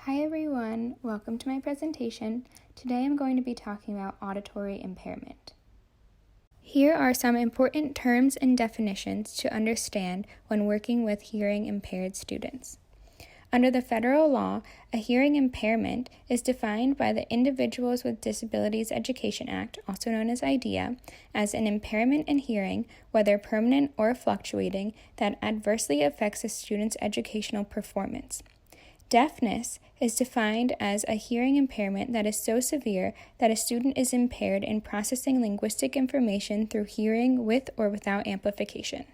Hi everyone, welcome to my presentation. Today I'm going to be talking about auditory impairment. Here are some important terms and definitions to understand when working with hearing impaired students. Under the federal law, a hearing impairment is defined by the Individuals with Disabilities Education Act, also known as IDEA, as an impairment in hearing, whether permanent or fluctuating, that adversely affects a student's educational performance. Deafness is defined as a hearing impairment that is so severe that a student is impaired in processing linguistic information through hearing with or without amplification.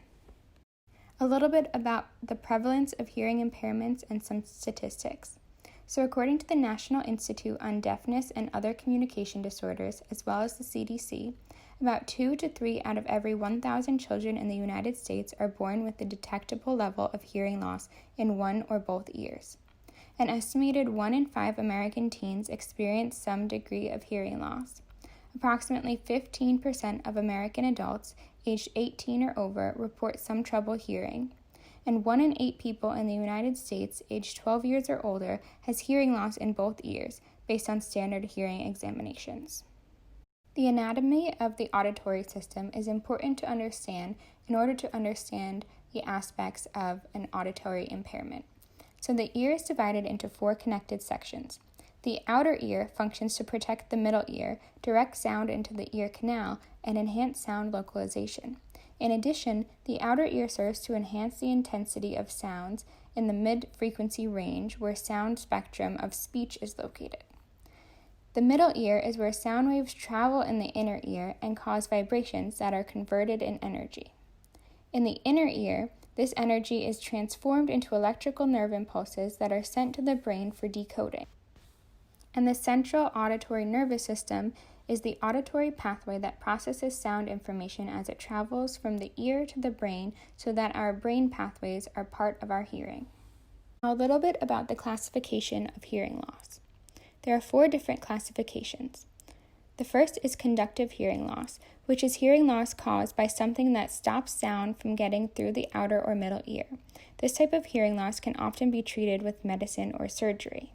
A little bit about the prevalence of hearing impairments and some statistics. So according to the National Institute on Deafness and Other Communication Disorders, as well as the CDC, about 2 to 3 out of every 1,000 children in the United States are born with a detectable level of hearing loss in one or both ears. An estimated 1 in 5 American teens experience some degree of hearing loss. Approximately 15% of American adults aged 18 or over report some trouble hearing, and 1 in 8 people in the United States aged 12 years or older has hearing loss in both ears, based on standard hearing examinations. The anatomy of the auditory system is important to understand in order to understand the aspects of an auditory impairment. So the ear is divided into 4 connected sections. The outer ear functions to protect the middle ear, direct sound into the ear canal, and enhance sound localization. In addition, the outer ear serves to enhance the intensity of sounds in the mid-frequency range where sound spectrum of speech is located. The middle ear is where sound waves travel in the inner ear and cause vibrations that are converted in energy. In the inner ear, this energy is transformed into electrical nerve impulses that are sent to the brain for decoding. And the central auditory nervous system is the auditory pathway that processes sound information as it travels from the ear to the brain so that our brain pathways are part of our hearing. Now a little bit about the classification of hearing loss. There are 4 different classifications. The first is conductive hearing loss, which is hearing loss caused by something that stops sound from getting through the outer or middle ear. This type of hearing loss can often be treated with medicine or surgery.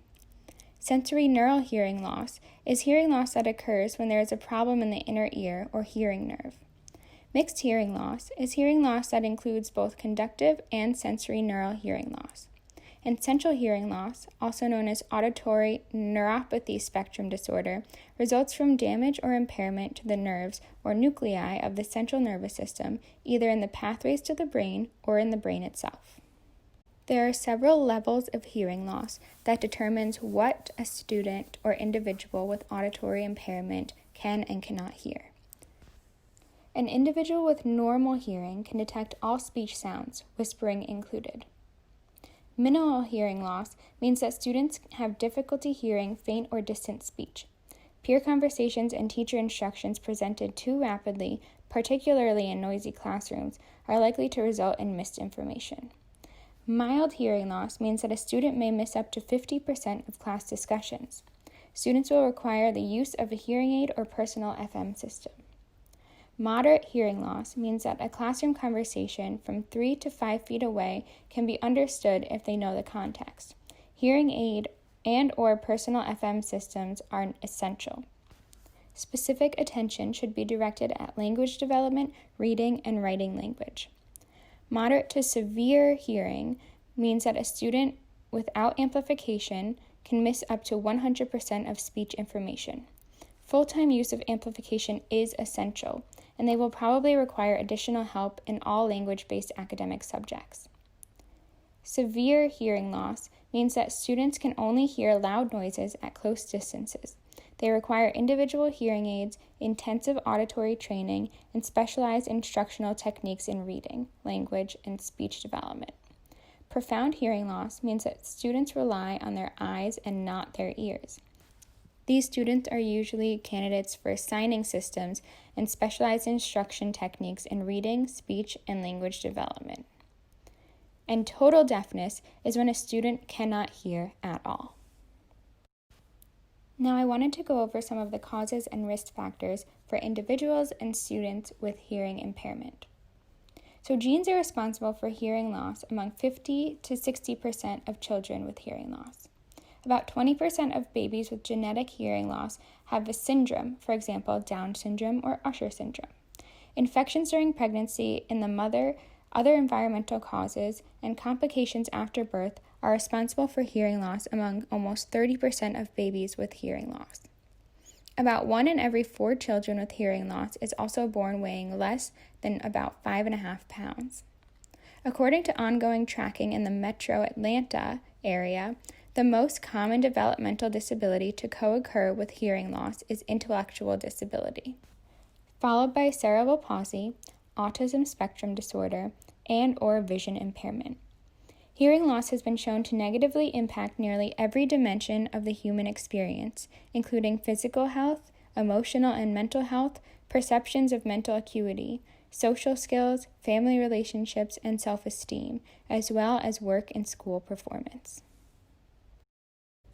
Sensory neural hearing loss is hearing loss that occurs when there is a problem in the inner ear or hearing nerve. Mixed hearing loss is hearing loss that includes both conductive and sensory neural hearing loss. And central hearing loss, also known as auditory neuropathy spectrum disorder, results from damage or impairment to the nerves or nuclei of the central nervous system, either in the pathways to the brain or in the brain itself. There are several levels of hearing loss that determines what a student or individual with auditory impairment can and cannot hear. An individual with normal hearing can detect all speech sounds, whispering included. Minimal hearing loss means that students have difficulty hearing faint or distant speech. Peer conversations and teacher instructions presented too rapidly, particularly in noisy classrooms, are likely to result in missed information. Mild hearing loss means that a student may miss up to 50% of class discussions. Students will require the use of a hearing aid or personal FM system. Moderate hearing loss means that a classroom conversation from 3 to 5 feet away can be understood if they know the context. Hearing aid and or personal FM systems are essential. Specific attention should be directed at language development, reading, and writing language. Moderate to severe hearing means that a student without amplification can miss up to 100% of speech information. Full-time use of amplification is essential, and they will probably require additional help in all language-based academic subjects. Severe hearing loss means that students can only hear loud noises at close distances. They require individual hearing aids, intensive auditory training, and specialized instructional techniques in reading, language, and speech development. Profound hearing loss means that students rely on their eyes and not their ears. These students are usually candidates for signing systems and specialized instruction techniques in reading, speech, and language development. And total deafness is when a student cannot hear at all. Now I wanted to go over some of the causes and risk factors for individuals and students with hearing impairment. So genes are responsible for hearing loss among 50 to 60% of children with hearing loss. About 20% of babies with genetic hearing loss have a syndrome, for example, Down syndrome or Usher syndrome. Infections during pregnancy in the mother, other environmental causes, and complications after birth are responsible for hearing loss among almost 30% of babies with hearing loss. About 1 in every 4 children with hearing loss is also born weighing less than about 5.5 pounds. According to ongoing tracking in the metro Atlanta area, the most common developmental disability to co-occur with hearing loss is intellectual disability, followed by cerebral palsy, autism spectrum disorder, and/or vision impairment. Hearing loss has been shown to negatively impact nearly every dimension of the human experience, including physical health, emotional and mental health, perceptions of mental acuity, social skills, family relationships, and self-esteem, as well as work and school performance.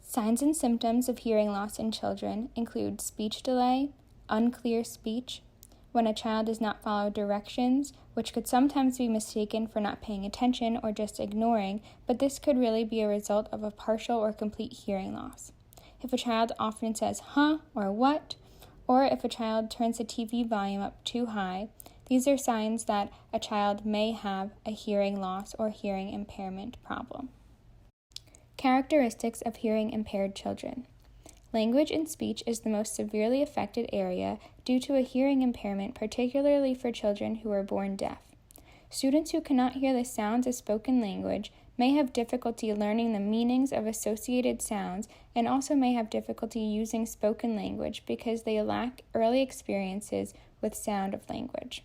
Signs and symptoms of hearing loss in children include speech delay, unclear speech, when a child does not follow directions, which could sometimes be mistaken for not paying attention or just ignoring, but this could really be a result of a partial or complete hearing loss. If a child often says huh or what, or if a child turns the TV volume up too high, these are signs that a child may have a hearing loss or hearing impairment problem. Characteristics of hearing impaired children. Language and speech is the most severely affected area due to a hearing impairment, particularly for children who are born deaf. Students who cannot hear the sounds of spoken language may have difficulty learning the meanings of associated sounds and also may have difficulty using spoken language because they lack early experiences with sound of language.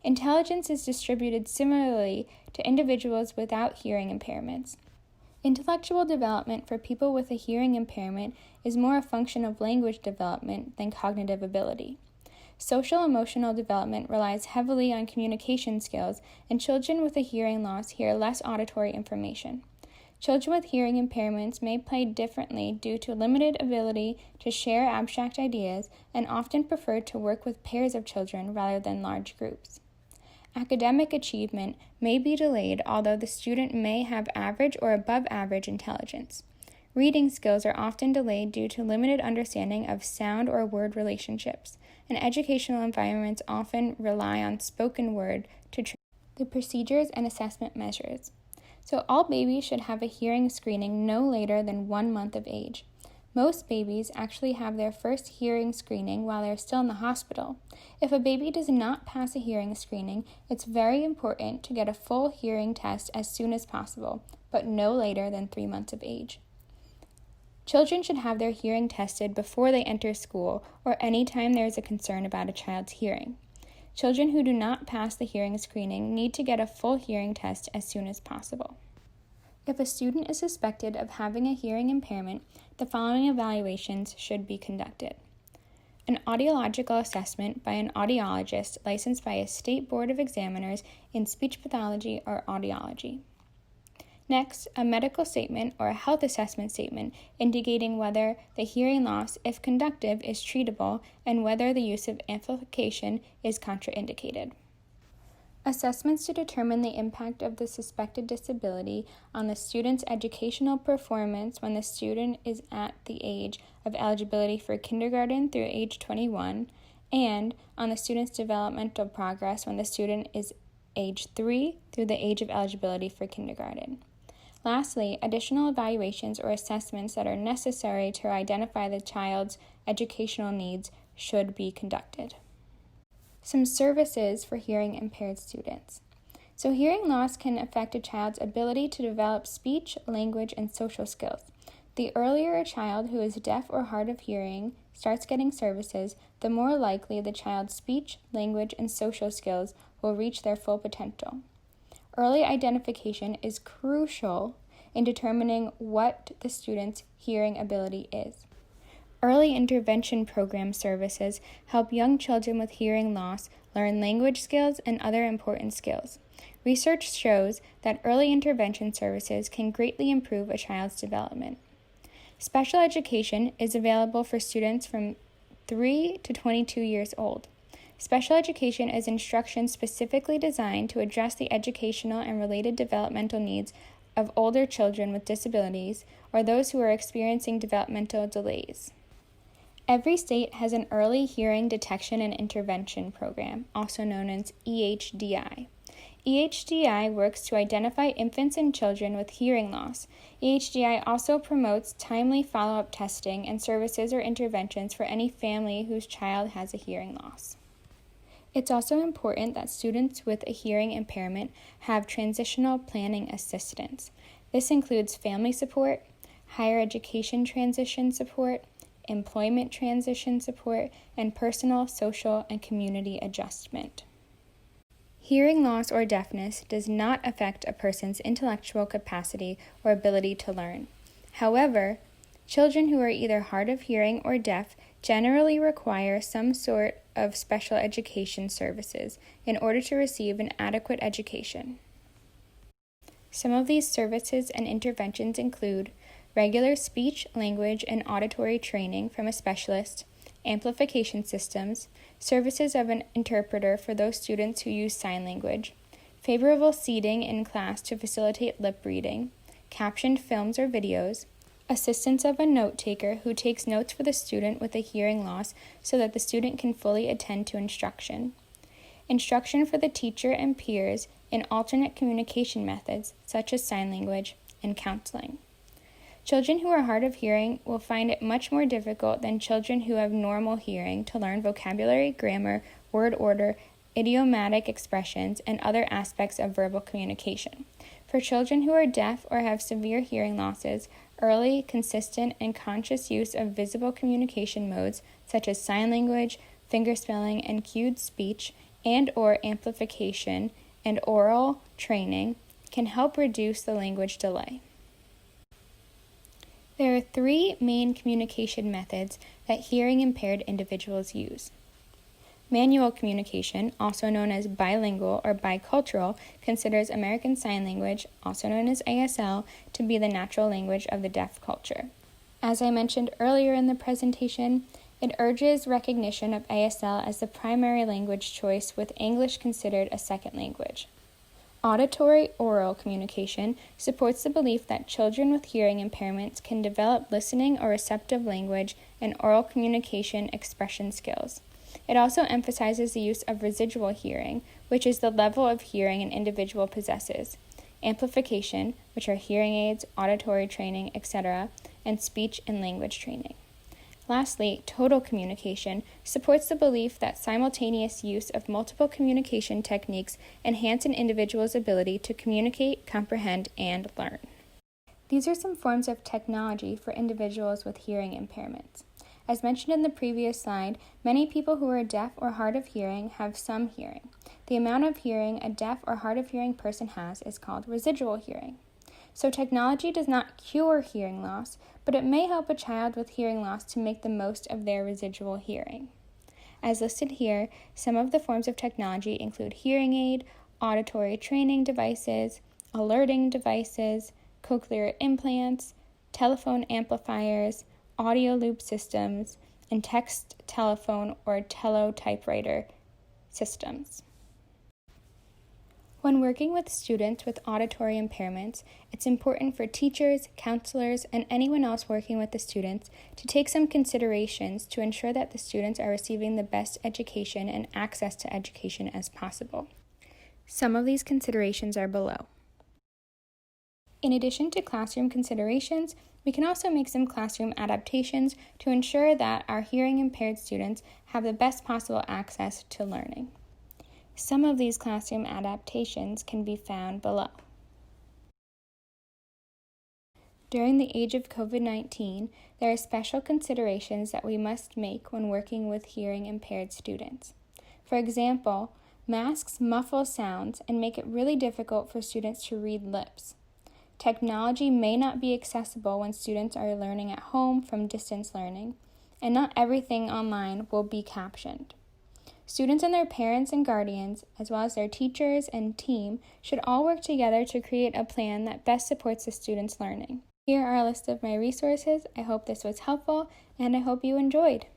Intelligence is distributed similarly to individuals without hearing impairments. Intellectual development for people with a hearing impairment is more a function of language development than cognitive ability. Social-emotional development relies heavily on communication skills, and children with a hearing loss hear less auditory information. Children with hearing impairments may play differently due to limited ability to share abstract ideas and often prefer to work with pairs of children rather than large groups. Academic achievement may be delayed, although the student may have average or above average intelligence. Reading skills are often delayed due to limited understanding of sound or word relationships, and educational environments often rely on spoken word to train the procedures and assessment measures. So all babies should have a hearing screening no later than 1 month of age. Most babies actually have their first hearing screening while they're still in the hospital. If a baby does not pass a hearing screening, it's very important to get a full hearing test as soon as possible, but no later than 3 months of age. Children should have their hearing tested before they enter school or any time there is a concern about a child's hearing. Children who do not pass the hearing screening need to get a full hearing test as soon as possible. If a student is suspected of having a hearing impairment, the following evaluations should be conducted. An audiological assessment by an audiologist licensed by a state board of examiners in speech pathology or audiology. Next, a medical statement or a health assessment statement indicating whether the hearing loss, if conductive, is treatable and whether the use of amplification is contraindicated. Assessments to determine the impact of the suspected disability on the student's educational performance when the student is at the age of eligibility for kindergarten through age 21, and on the student's developmental progress when the student is age 3 through the age of eligibility for kindergarten. Lastly, additional evaluations or assessments that are necessary to identify the child's educational needs should be conducted. Some services for hearing impaired students. So hearing loss can affect a child's ability to develop speech, language, and social skills. The earlier a child who is deaf or hard of hearing starts getting services, the more likely the child's speech, language, and social skills will reach their full potential. Early identification is crucial in determining what the student's hearing ability is. Early intervention program services help young children with hearing loss learn language skills and other important skills. Research shows that early intervention services can greatly improve a child's development. Special education is available for students from 3 to 22 years old. Special education is instruction specifically designed to address the educational and related developmental needs of older children with disabilities or those who are experiencing developmental delays. Every state has an early hearing detection and intervention program, also known as EHDI. EHDI works to identify infants and children with hearing loss. EHDI also promotes timely follow-up testing and services or interventions for any family whose child has a hearing loss. It's also important that students with a hearing impairment have transitional planning assistance. This includes family support, higher education transition support, employment transition support, and personal, social, and community adjustment. Hearing loss or deafness does not affect a person's intellectual capacity or ability to learn. However, children who are either hard of hearing or deaf generally require some sort of special education services in order to receive an adequate education. Some of these services and interventions include regular speech, language, and auditory training from a specialist, amplification systems, services of an interpreter for those students who use sign language, favorable seating in class to facilitate lip reading, captioned films or videos, assistance of a note taker who takes notes for the student with a hearing loss so that the student can fully attend to instruction, instruction for the teacher and peers in alternate communication methods such as sign language, and counseling. Children who are hard of hearing will find it much more difficult than children who have normal hearing to learn vocabulary, grammar, word order, idiomatic expressions, and other aspects of verbal communication. For children who are deaf or have severe hearing losses, early, consistent, and conscious use of visible communication modes such as sign language, fingerspelling, and cued speech, and/or amplification and oral training can help reduce the language delay. There are three main communication methods that hearing-impaired individuals use. Manual communication, also known as bilingual or bicultural, considers American Sign Language, also known as ASL, to be the natural language of the deaf culture. As I mentioned earlier in the presentation, it urges recognition of ASL as the primary language choice, with English considered a second language. Auditory oral communication supports the belief that children with hearing impairments can develop listening or receptive language and oral communication expression skills. It also emphasizes the use of residual hearing, which is the level of hearing an individual possesses, amplification, which are hearing aids, auditory training, etc., and speech and language training. Lastly, total communication supports the belief that simultaneous use of multiple communication techniques enhance an individual's ability to communicate, comprehend, and learn. These are some forms of technology for individuals with hearing impairments. As mentioned in the previous slide, many people who are deaf or hard of hearing have some hearing. The amount of hearing a deaf or hard of hearing person has is called residual hearing. So technology does not cure hearing loss, but it may help a child with hearing loss to make the most of their residual hearing. As listed here, some of the forms of technology include hearing aid, auditory training devices, alerting devices, cochlear implants, telephone amplifiers, audio loop systems, and text, telephone, or teletypewriter systems. When working with students with auditory impairments, it's important for teachers, counselors, and anyone else working with the students to take some considerations to ensure that the students are receiving the best education and access to education as possible. Some of these considerations are below. In addition to classroom considerations, we can also make some classroom adaptations to ensure that our hearing impaired students have the best possible access to learning. Some of these classroom adaptations can be found below. During the age of COVID-19, there are special considerations that we must make when working with hearing impaired students. For example, masks muffle sounds and make it really difficult for students to read lips. Technology may not be accessible when students are learning at home from distance learning, and not everything online will be captioned. Students and their parents and guardians, as well as their teachers and team, should all work together to create a plan that best supports the students' learning. Here are a list of my resources. I hope this was helpful, and I hope you enjoyed.